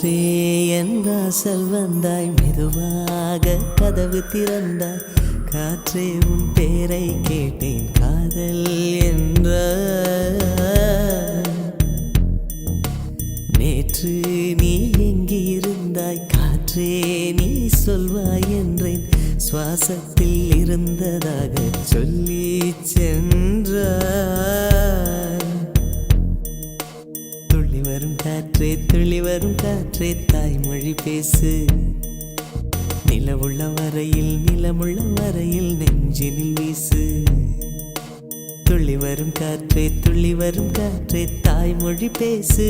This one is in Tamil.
காற்றே என் வாசல் வந்தாய், மெதுவாக கதவு திறந்தாய். காற்றே உன் பேரை கேட்டேன், காதல் என்ற. நேற்று நீ எங்கிருந்தாய் காற்றே, நீ சொல்வாய் என்றேன். சுவாசத்தில் இருந்ததாக சொல்லி சென்றாய். துள்ளி வரும் காற்றே, துள்ளி வரும் காற்றே, தாய்மொழி பேசு. நிலவுள்ள வரையில், நிலமுள்ள வரையில் நெஞ்சினில் வீசு. துள்ளி வரும் காற்றே, துள்ளி வரும் காற்றே, தாய்மொழி பேசு.